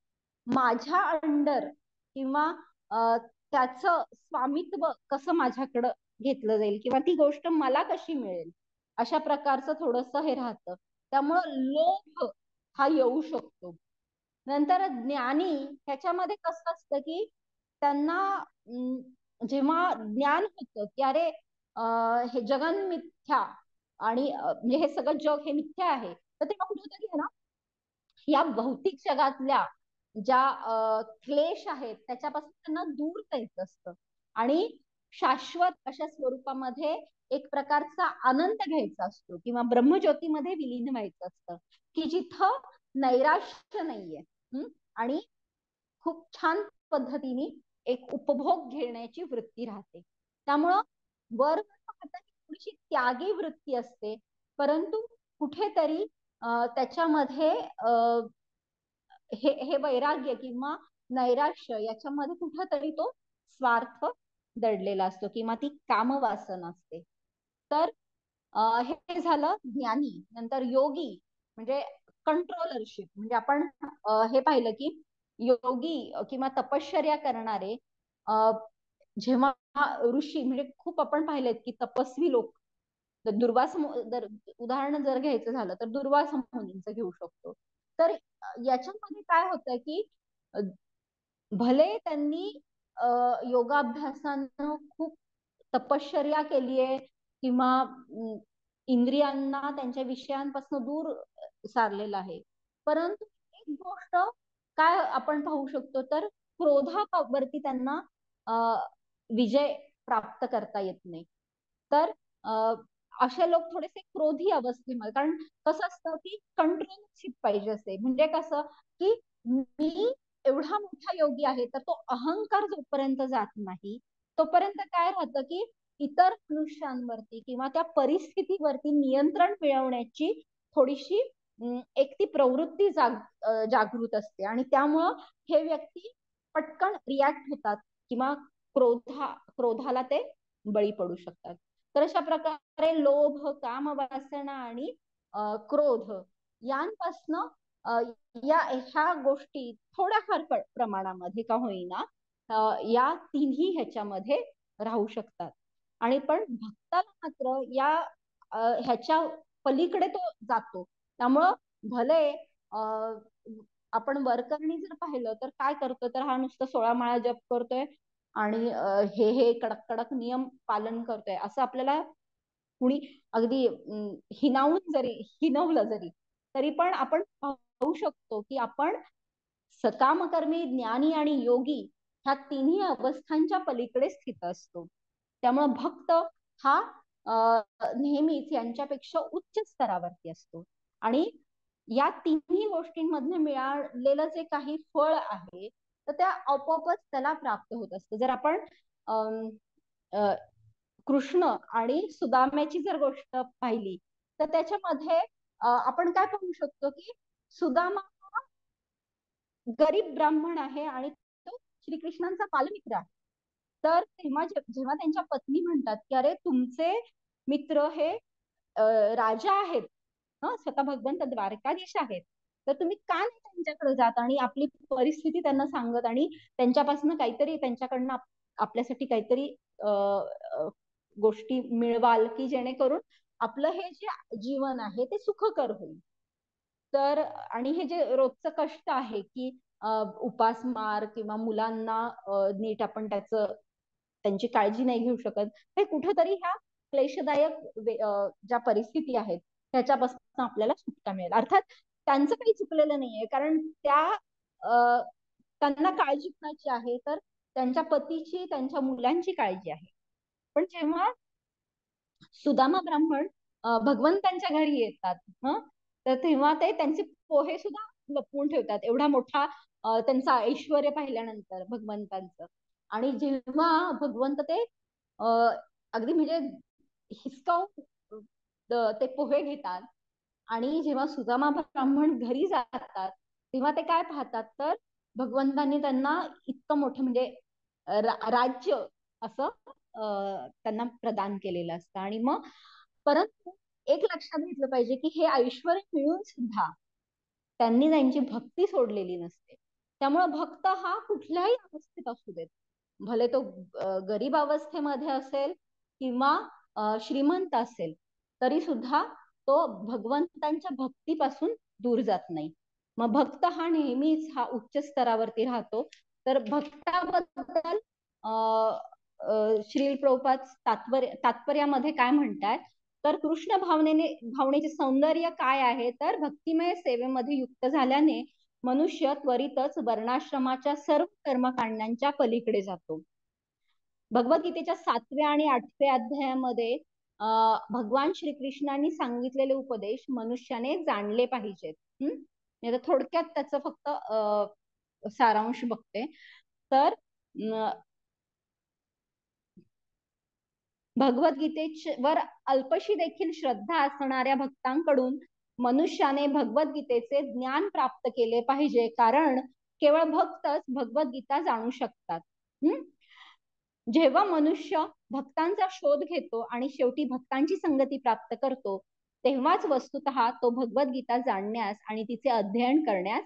माझ्या अंडर किंवा त्याचं स्वामित्व कसं माझ्याकडं घेतलं जाईल किंवा ती गोष्ट मला कशी मिळेल, अशा प्रकारचं थोडंसं हे राहतं. त्यामुळं लोभ हा येऊ शकतो. नंतर ज्ञानी ह्याच्यामध्ये कसं असतं की त्यांना जेव्हा ज्ञान होतं की अरे हे जगन मिथ्या आणि म्हणजे हे सगळं जग हे मिथ्या आहे, तर तेव्हा कुठेतरी आहे ना या भौतिक जगातल्या ज्या क्लेश आहेत त्याच्यापासून त्यांना दूर जायचं असतं आणि शाश्वत अशा स्वरूपामध्ये एक प्रकारचा आनंद घ्यायचा असतो किंवा ब्रह्मज्योतीमध्ये विलीन व्हायचं असतं, की जिथं नैराश्य नाहीये. आणि खूप छान पद्धतीने एक उपभोग घेण्याची वृत्ती राहते. त्यामुळं वर पाहता थोडीशी त्यागी वृत्ती असते, परंतु कुठेतरी त्याच्यामध्ये हे वैराग्य किंवा नैराश्य याच्यामध्ये कुठंतरी तो स्वार्थ दडलेला असतो किंवा ती कामवासना असते. तर हे झालं ज्ञानी. नंतर योगी म्हणजे कंट्रोलरशिप. म्हणजे आपण हे पाहिलं की योगी किंवा तपश्चर्या करणारे जेव्हा ऋषी म्हणजे खूप आपण पाहिलेत की तपस्वी लोक, दुर्वास उदाहरण जर घ्यायचं झालं तर दुर्वास मुनींचं घेऊ शकतो. तर याच्यामध्ये काय होतं की भले त्यांनी योगाभ्यासानं खूप तपश्चर्या केली आहे किंवा इंद्रियांना त्यांच्या विषयांपासून दूर सारलेलं आहे, परंतु एक गोष्ट काय आपण पाहू शकतो तर क्रोधावरती त्यांना विजय प्राप्त करता येत नाही. तर असे लोक थोडेसे क्रोधी अवस्थेमध्ये, कारण कसं असतं की कंट्रोलशिप पाहिजे असते. म्हणजे कसं की मी एवढा मोठा योगी आहे, तर तो अहंकार जोपर्यंत जात नाही तोपर्यंत काय राहतं की इतर मनुष्यांवरती किंवा त्या परिस्थितीवरती नियंत्रण मिळवण्याची थोडीशी एक ती प्रवृत्ती जागृत असते आणि त्यामुळं हे व्यक्ती पटकन रिॲक्ट होतात किंवा क्रोधाला ते बळी पडू शकतात. तर अशा प्रकारे लोभ, काम वासना आणि क्रोध यांपासनं ह्या गोष्टी थोड्याफार प्रमाणामध्ये का होईना या तिन्ही ह्याच्यामध्ये राहू शकतात. आणि पण भक्ताला मात्र या ह्याच्या पलीकडे तो जातो. त्यामुळं भले आपण वरकरणी जर पाहिलं तर काय करतो, तर हा नुसतं 16 माळा जप करतोय आणि हे कडक कडक नियम पालन करतोय असं आपल्याला कुणी अगदी हिनवलं जरी तरी पण आपण पाहू शकतो की आपण सकामकर्मी, ज्ञानी आणि योगी ह्या तिन्ही अवस्थांच्या पलीकडे स्थित असतो. त्यामुळे भक्त हा नेहमीच यांच्यापेक्षा उच्च स्तरावरती असतो आणि या तिन्ही गोष्टींमधनं मिळालेलं जे काही फळ आहे तर त्या आपोआपच त्याला प्राप्त होत असतं. जर आपण कृष्ण आणि सुदाम्याची जर गोष्ट पाहिली तर त्याच्यामध्ये आपण काय पाहू शकतो की सुदामा गरीब ब्राह्मण आहे आणि तो श्रीकृष्णांचा बालमित्र आहे. तर तेव्हा जेव्हा त्यांच्या पत्नी म्हणतात की अरे तुमचे मित्र हे राजा आहेत, स्वतः भगवंत द्वारकाधीश आहेत, तर तुम्ही का नाही त्यांच्याकडे जात आणि आपली परिस्थिती त्यांना सांगत आणि त्यांच्यापासून काहीतरी त्यांच्याकडनं आपल्यासाठी काहीतरी गोष्टी मिळवाल की जेणेकरून आपलं हे जे जीवन आहे ते सुखकर होईल. तर आणि हे जे रोजचं कष्ट आहे की उपासमार किंवा मुलांना नीट आपण त्यांची काळजी नाही घेऊ शकत, हे कुठेतरी ह्या क्लेशदायक ज्या परिस्थिती आहेत त्याच्यापासून आपल्याला सुटका मिळेल. अर्थात त्यांचं काही चुकलेलं नाहीये, कारण त्यांना काळजी कुणाची आहे तर त्यांच्या पतीची, त्यांच्या मुलांची काळजी आहे. पण जेव्हा सुदामा ब्राह्मण भगवंतांच्या घरी येतात, तर तेव्हा ते त्यांचे पोहे सुद्धा लपवून ठेवतात, एवढा मोठा त्यांचं ऐश्वर पाहिल्यानंतर भगवंतांचं. आणि जेव्हा भगवंत ते अगदी म्हणजे हिसकावून ते पोहे घेतात आणि जेव्हा सुदामा ब्राह्मण घरी जातात तेव्हा ते काय पाहतात, तर भगवंतांनी त्यांना इतकं मोठं म्हणजे राज्य असं त्यांना प्रदान केलेलं असतं. आणि मग परंतु एक लक्षात घेतलं पाहिजे की हे ऐश्वर मिळून सुद्धा त्यांनी त्यांची भक्ती सोडलेली नसते. त्यामुळे भक्त हा कुठल्याही अवस्थेत असू देत, भले तो गरीब अवस्थेमध्ये असेल किंवा श्रीमंत असेल, तरी सुद्धा तो भगवंतांच्या भक्तीपासून दूर जात नाही. मग भक्त हा नेहमीच हा उच्च स्तरावरती राहतो. तर भक्ताबद्दल श्रील प्रभुपाद तात्पर्यामध्ये काय म्हणतात, तर कृष्ण भावनेचे सौंदर्य काय आहे, तर भक्तिमय सेवेमध्ये युक्त झाल्याने मनुष्य त्वरितच वर्णाश्रमाच्या सर्व कर्मकांडांच्या पलीकडे जातो. भगवद्गीतेच्या 7व्या आणि 8व्या अध्यायामध्ये भगवान श्रीकृष्णांनी सांगितलेले उपदेश मनुष्याने जाणले पाहिजेत. नाही तर थोडक्यात त्याचं फक्त सारांश बघते तर भगवद्गीतेवर अल्पशी देखील श्रद्धा असणाऱ्या भक्तांकडून मनुष्याने भगवद्गीतेचे ज्ञान प्राप्त केले पाहिजे, कारण केवळ भक्तच भगवद्गीता जाणू शकतात. जेव्हा मनुष्य भक्तांचा शोध घेतो आणि शेवटी भक्तांची संगती प्राप्त करतो, तेव्हाच वस्तुतः तो भगवद्गीता जाणण्यास आणि तिचे अध्ययन करण्यास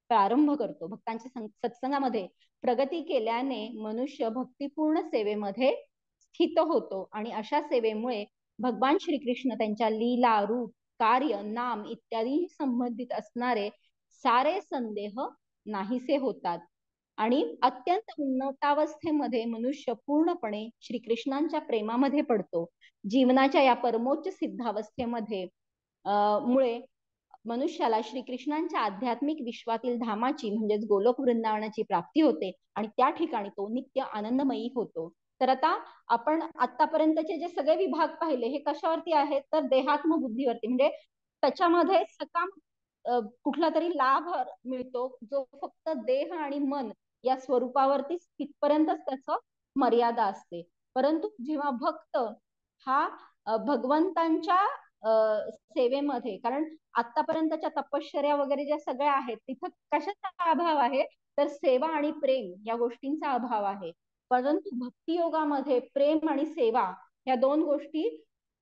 प्रारंभ करतो. भक्तांच्या सत्संगामध्ये प्रगती केल्याने मनुष्य भक्तिपूर्ण सेवेमध्ये स्थित होतो आणि अशा सेवेमुळे भगवान श्रीकृष्ण त्यांच्या लीला, रूप, कार्य, नाम इत्यादी संबंधित असणारे सारे संदेह नाहीसे होतात आणि अत्यंत उन्नतावस्थेमध्ये मनुष्य पूर्णपणे श्रीकृष्णांच्या प्रेमामध्ये पडतो. जीवनाच्या या परमोच्च सिद्धावस्थेमध्ये मुळे मनुष्याला श्रीकृष्णांच्या आध्यात्मिक विश्वातील धामाची म्हणजेच गोलोक वृंदावनाची प्राप्ती होते आणि त्या ठिकाणी तो नित्य आनंदमयी होतो. तर आता आपण आतापर्यंतचे जे सगळे विभाग पाहिले हे कशावरती आहेत, तर देहात्म बुद्धीवरती, म्हणजे त्याच्यामध्ये सकाम कुठला तरी लाभ मिळतो जो फक्त देह आणि मन या स्वरूपावरती तिथपर्यंतच त्याचं मर्यादा असते. परंतु जेव्हा भक्त हा भगवंतांच्या सेवेमध्ये, कारण आतापर्यंतच्या तपश्चर्या वगैरे ज्या सगळ्या आहेत तिथं कशाचा अभाव आहे, तर सेवा आणि प्रेम या गोष्टींचा अभाव आहे. परंतु भक्ती योगामध्ये प्रेम आणि सेवा या दोन गोष्टी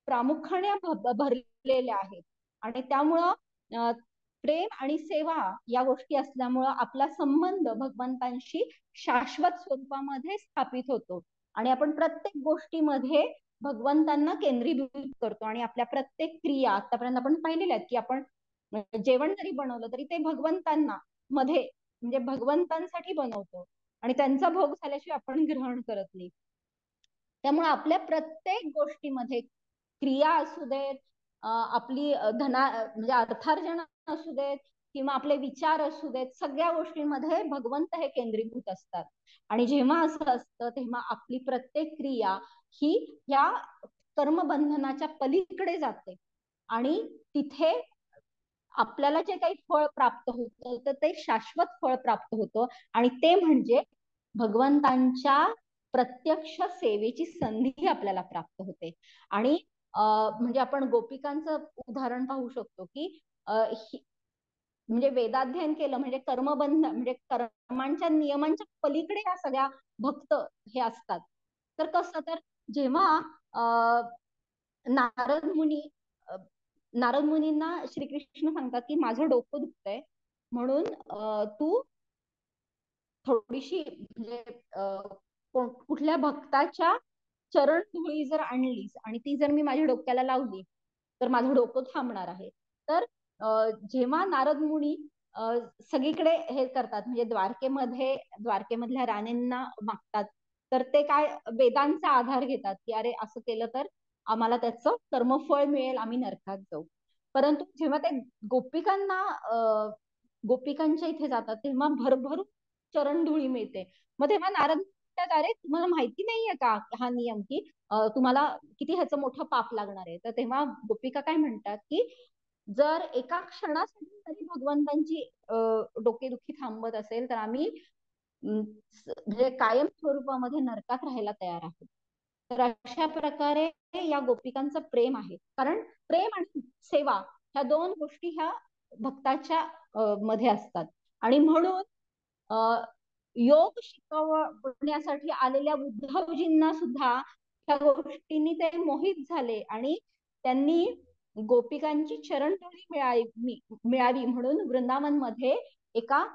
प्रामुख्याने भरलेल्या आहेत आणि त्यामुळं प्रेम आणि सेवा या गोष्टी असल्यामुळं आपला संबंध भगवंतांशी शाश्वत स्वरूपामध्ये स्थापित होतो आणि आपण प्रत्येक गोष्टीमध्ये भगवंतांना केंद्रीभूत करतो आणि आपल्या प्रत्येक क्रिया आतापर्यंत आपण पाहिलेल्या आहेत की आपण जेवण जरी बनवलं तरी ते भगवंतांना मध्ये म्हणजे भगवंतांसाठी बनवतो आणि त्यांचा भोग झाल्याशिवाय आपण ग्रहण करत नाही. त्यामुळे आपल्या प्रत्येक गोष्टीमध्ये क्रिया असू देत, आपली धना म्हणजे अर्थार्जन असू देत किंवा आपले विचार असू देत, सगळ्या गोष्टींमध्ये भगवंत हे केंद्रीभूत असतात आणि जेव्हा असं असतं तेव्हा आपली प्रत्येक क्रिया ही या कर्मबंधनाच्या पलीकडे जाते आणि तिथे आपल्याला जे काही फळ प्राप्त होतं तर ते शाश्वत फळ प्राप्त होतं आणि ते म्हणजे भगवंतांच्या प्रत्यक्ष सेवेची संधी आपल्याला प्राप्त होते. आणि म्हणजे आपण गोपिकांचं उदाहरण पाहू शकतो की म्हणजे वेदाध्ययन केलं म्हणजे कर्मबंध म्हणजे कर्मांच्या नियमांच्या पलीकडे या सगळ्या भक्त हे असतात. तर कसं, तर जेव्हा नारद मुनींना श्रीकृष्ण सांगतात की माझं डोकं दुखतंय म्हणून तू थोडीशी म्हणजे कुठल्या भक्ताच्या चरण धुळी जर आणलीस आणि ती जर मी माझ्या डोक्याला लावली तर माझं डोकं थांबणार आहे. तर जेव्हा नारद मुनी सगळीकडे हे करतात म्हणजे द्वारकेमधल्या राणींना मागतात तर ते काय वेदांचा आधार घेतात की अरे असं केलं तर आम्हाला त्याचं कर्मफळ मिळेल, आम्ही नरकात जाऊ. परंतु जेव्हा ते गोपिकांच्या इथे जातात तेव्हा भरभरून चरणधुळी मिळते. मग तेव्हा नारद म्हणतात अरे तुम्हाला माहिती नाहीये का हा नियम की तुम्हाला किती ह्याचं मोठं पाप लागणार आहे. तर तेव्हा गोपिका काय म्हणतात की जर एका क्षणासाठी तरी भगवंतांची डोकेदुखी थांबत असेल तर आम्ही म्हणजे कायम स्वरूपामध्ये नरकात राहायला तयार आहोत. तर अशा प्रकारे या गोपिकांचं प्रेम आहे, कारण प्रेम आणि सेवा ह्या दोन गोष्टी ह्या भक्ताच्या मध्ये असतात आणि म्हणून योग शिकवण्यासाठी आलेल्या उद्धवजींना सुद्धा ह्या गोष्टींनी ते मोहित झाले आणि त्यांनी गोपिकांची चरणधुळी मिळावी म्हणून वृंदावन मध्ये एका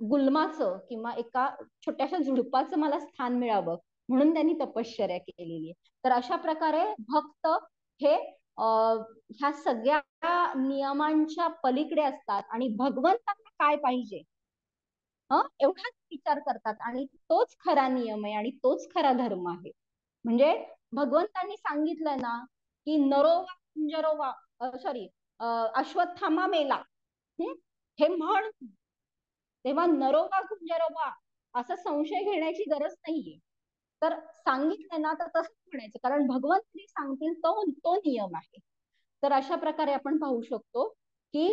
गुलमाचं किंवा एका छोट्याशा झुडपाचं मला स्थान मिळावं म्हणून त्यांनी तपश्चर्या केलेली आहे. तर अशा प्रकारे भक्त हे ह्या सगळ्या नियमांच्या पलीकडे असतात आणि भगवंतांना काय पाहिजे एवढाच विचार करतात आणि तोच खरा नियम आहे आणि तोच खरा धर्म आहे. म्हणजे भगवंतांनी सांगितलंय ना की नरोवा कुंजरोवा सॉरी अश्वत्थामा मेला, हे म्हण तेव्हा नरोवा कुंजरोवा असा संशय घेण्याची गरज नाहीये. तर सांगितले ना तर तसंच म्हणायचं, कारण भगवंत जे सांगतील तो तो नियम आहे. तर अशा प्रकारे आपण पाहू शकतो की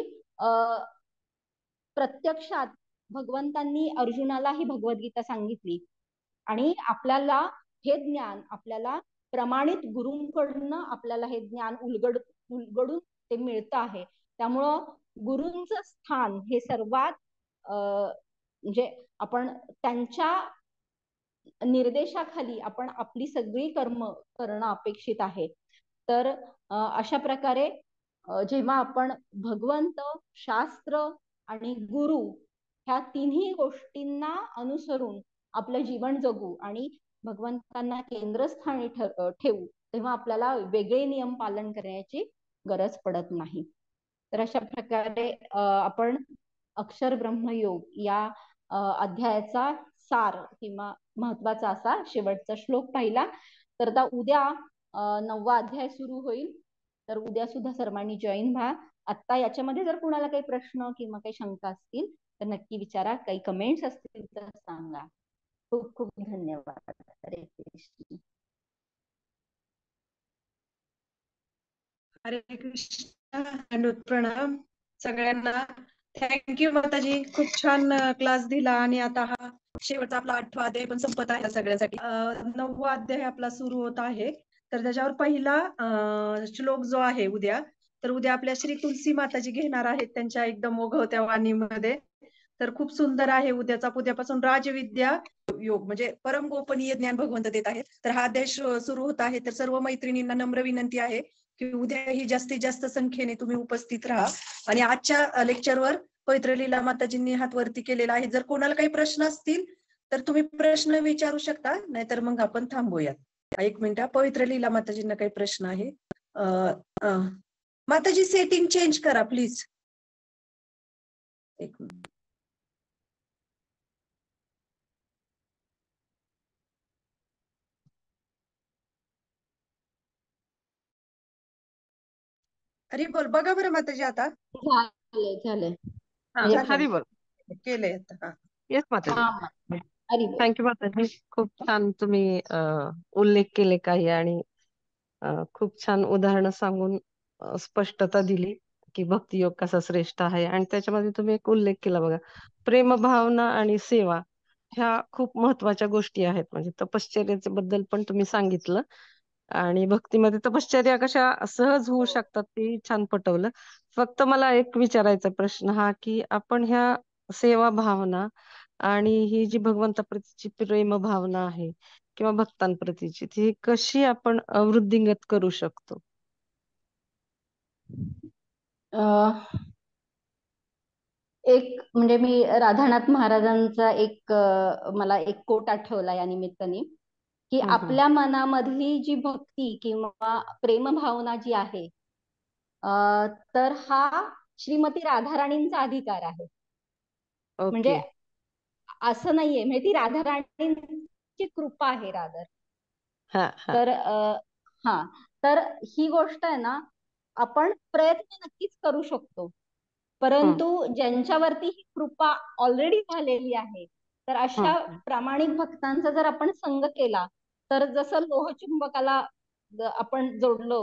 प्रत्यक्षात भगवंतांनी अर्जुनाला ही भगवद्गीता सांगितली आणि आपल्याला हे ज्ञान आपल्याला प्रमाणित गुरूंकडनं आपल्याला हे ज्ञान उलगडून ते मिळतं आहे. त्यामुळं गुरूंचं स्थान हे सर्वात म्हणजे आपण त्यांच्या निर्देशाखाली आपण आपली सगळी कर्म करणं अपेक्षित आहे. तर अशा प्रकारे जेव्हा आपण भगवंत, शास्त्र आणि गुरु ह्या तिन्ही गोष्टींना अनुसरून आपलं जीवन जगू आणि भगवंतांना केंद्रस्थानी ठेवू, तेव्हा आपल्याला वेगळे नियम पालन करण्याची गरज पडत नाही. तर अशा प्रकारे आपण अक्षर ब्रह्मयोग या अध्यायाचा सार किंवा महत्वाचा असा शेवटचा श्लोक पाहिला. तर आता उद्या 9वा अध्याय सुरू होईल. तर उद्या सुद्धा सर्वांनी जॉईन व्हा. आता याच्यामध्ये जर कुणाला काही प्रश्न किंवा काही शंका असतील तर नक्की विचारा. काही कमेंट्स असतील तर सांगा. खूप खूप धन्यवाद. हरे कृष्ण. हरे कृष्ण. अनुत प्रणाम सगळ्यांना. थँक्यू माताजी, खूप छान क्लास दिला. आणि आता हा शेवटचा आपला 8वा अध्याय पण संपत आहे सगळ्यांसाठी. 9वा अध्याय आपला सुरू होत आहे. तर त्याच्यावर पहिला श्लोक जो आहे उद्या, तर उद्या आपल्या श्री तुलसी माताजी घेणार आहेत त्यांच्या एकदम ओघवत्या वाणीमध्ये. तर खूप सुंदर आहे उद्याचा. उद्यापासून राजविद्या योग म्हणजे परम गोपनीय ज्ञान भगवंत देत आहेत. तर हा अध्याय सुरू होत आहे. तर सर्व मैत्रिणींना नम्र विनंती आहे की उद्याही जास्तीत जास्त संख्येने तुम्ही उपस्थित राहा. आणि आजच्या लेक्चरवर पवित्र लीला माताजींनी हात वरती केलेला आहे. जर कोणाला काही प्रश्न असतील तर तुम्ही प्रश्न विचारू शकता, नाहीतर मग आपण थांबूयात. 1 मिनिट. पवित्र लीला माताजींना काही प्रश्न आहे. माताजी सेटिंग चेंज करा प्लीज. 1 मिनिट. अरे बोल, बघा बरं माताजी आता. झालंय. हरी बोल. केलंय आता. येस माताजी. हरी बोल. थँक्यू माताजी. खूप छान तुम्ही उल्लेख केले काही आणि खूप छान उदाहरणं सांगून स्पष्टता दिली की भक्तियोग कसा श्रेष्ठ आहे. आणि त्याच्यामध्ये तुम्ही एक उल्लेख केला बघा, प्रेम भावना आणि सेवा ह्या खूप महत्वाच्या गोष्टी आहेत. म्हणजे तपश्चर्याच्या बद्दल पण तुम्ही सांगितलं आणि भक्तीमध्ये तपश्चर्या कशा सहज होऊ शकतात ते छान पटवलं. फक्त मला एक विचारायचा प्रश्न हा की आपण ह्या सेवा भावना आणि ही जी भगवंताप्रतीची प्रेम भावना आहे किंवा भक्तांप्रतीची, ती कशी आपण वृद्धिंगत करू शकतो? एक म्हणजे मी राधानाथ महाराजांचा एक मला एक कोट आठवला या निमित्ताने की आपल्या मनामधली जी भक्ती किंवा प्रेम भावना जी आहे तर हा श्रीमती राधाराणींचा अधिकार आहे. म्हणजे ओके. असं नाहीये, म्हणजे ती राधाराणींची कृपा आहे राधर. तर हा, तर ही गोष्ट आहे ना, आपण प्रयत्न नक्कीच करू शकतो, परंतु ज्यांच्यावरती ही कृपा ऑलरेडी झालेली आहे तर अशा प्रामाणिक भक्तांचा जर आपण संग केला तर जसं लोहचुंबकाला आपण जोडलो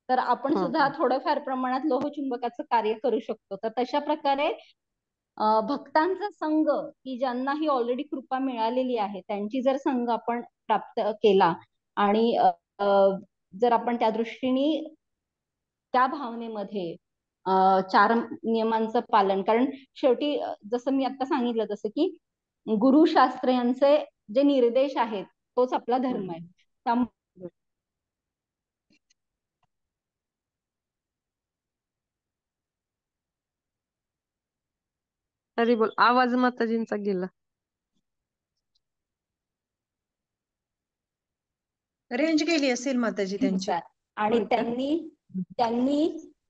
तर आपण सुद्धा थोडंफार प्रमाणात लोहचुंबकाचं कार्य करू शकतो. तर तशा प्रकारे भक्तांचा संघ की ज्यांना ही ऑलरेडी कृपा मिळालेली आहे त्यांची जर संघ आपण प्राप्त केला आणि जर आपण त्या दृष्टीने त्या भावनेमध्ये 4 नियमांचं पालन, कारण शेवटी जसं मी आता सांगितलं तसं की गुरुशास्त्र यांचे जे निर्देश आहेत तोच आपला धर्म आहे. हरी बोल. आवाज माताजींचा गेला. रेंज गेली असेल माताजी त्यांची. आणि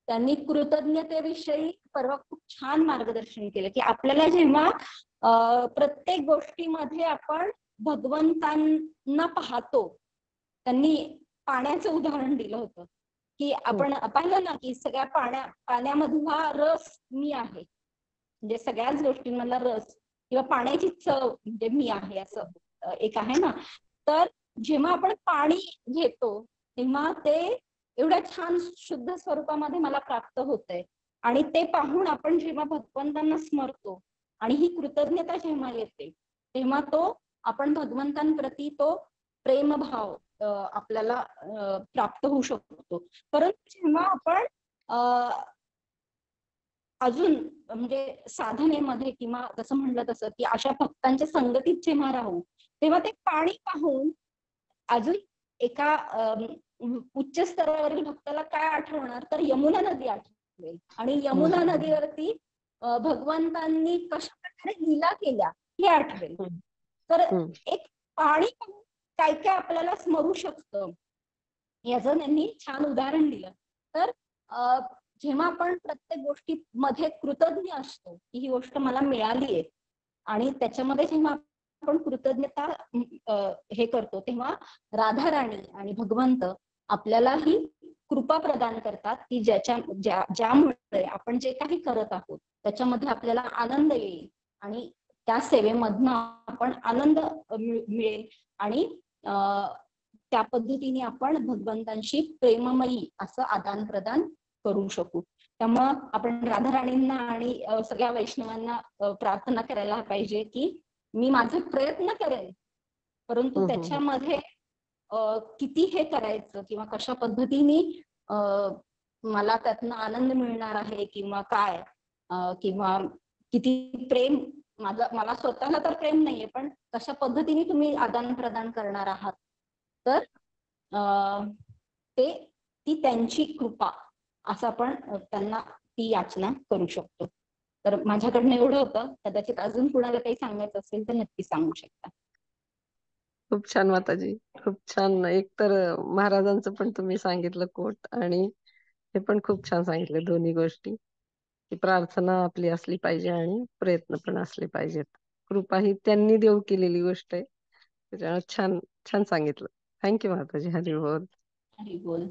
त्यांनी कृतज्ञतेविषयी परवा खूप छान मार्गदर्शन केलं की आपल्याला जेव्हा प्रत्येक गोष्टीमध्ये आपण भगवंतांना पाहतो, त्यांनी पाण्याचं उदाहरण दिलं होतं की आपण पाहिलं ना की सगळ्या पाण्यामधला रस मी आहे, म्हणजे सगळ्याच गोष्टींमधला रस किंवा पाण्याची चव म्हणजे मी आहे असं एक आहे ना. तर जेव्हा आपण पाणी घेतो तेव्हा ते एवढ्या छान शुद्ध स्वरूपामध्ये मला प्राप्त होतंय. आणि ते पाहून आपण जेव्हा भगवंतांना स्मरतो आणि ही कृतज्ञता जेव्हा येते तेव्हा तो आपण भगवंतांप्रती तो प्रेमभाव आपल्याला प्राप्त होऊ शकतो. परंतु जेव्हा आपण अजून म्हणजे साधनेमध्ये किंवा जसं म्हणलं तसं की अशा भक्तांच्या संगतीत जेव्हा राहू तेव्हा ते पाणी पाहून अजून एका उच्च स्तरावरील भक्ताला काय आठवणार तर यमुना नदी आठवेल. आणि यमुना नदीवरती भगवंतांनी कशा प्रकारे लीला केल्या हे आठवेल. तर एक पाणी पाहून काय काय आपल्याला स्मरू शकतं याचं त्यांनी छान उदाहरण दिलं. तर जेव्हा आपण प्रत्येक गोष्टीमध्ये कृतज्ञ असतो की ही गोष्ट मला मिळालीये आणि त्याच्यामध्ये जेव्हा आपण कृतज्ञता हे करतो तेव्हा राधा राणी आणि भगवंत आपल्याला ही कृपा प्रदान करतात की ज्यामुळे आपण जे काही करत आहोत त्याच्यामध्ये आपल्याला आनंद येईल आणि त्या सेवेमधनं आपण आनंद मिळेल आणि त्या पद्धतीने आपण भगवंतांशी प्रेममयी असं आदान प्रदान करू शकू. त्यामुळं आपण राधा राणींना आणि सगळ्या वैष्णवांना प्रार्थना करायला पाहिजे की मी माझे प्रयत्न करेन परंतु त्याच्यामध्ये किती हे करायचं किंवा कशा पद्धतीने मला त्यातनं आनंद मिळणार आहे किंवा काय किंवा किती प्रेम मला स्वतःला तर प्रेम नाहीये पण कशा पद्धतीने तुम्ही आदान प्रदान करणार आहात तर ती त्यांची कृपा असं आपण त्यांना ती याचना करू शकतो. तर माझ्याकडनं एवढं होतं. कदाचित अजून कुणाला काही सांगायचं असेल तर नक्की सांगू शकता. खूप छान माताजी, खूप छान. एक तर महाराजांचं पण तुम्ही सांगितलं कोट आणि हे पण खूप छान सांगितलं दोन्ही गोष्टी की प्रार्थना आपली असली पाहिजे आणि प्रयत्न पण असले पाहिजेत. कृपा ही त्यांनी देव केलेली गोष्ट आहे. त्याच्यामुळे छान छान सांगितलं. थँक्यू माताजी. हरी बोल. हरी बोल.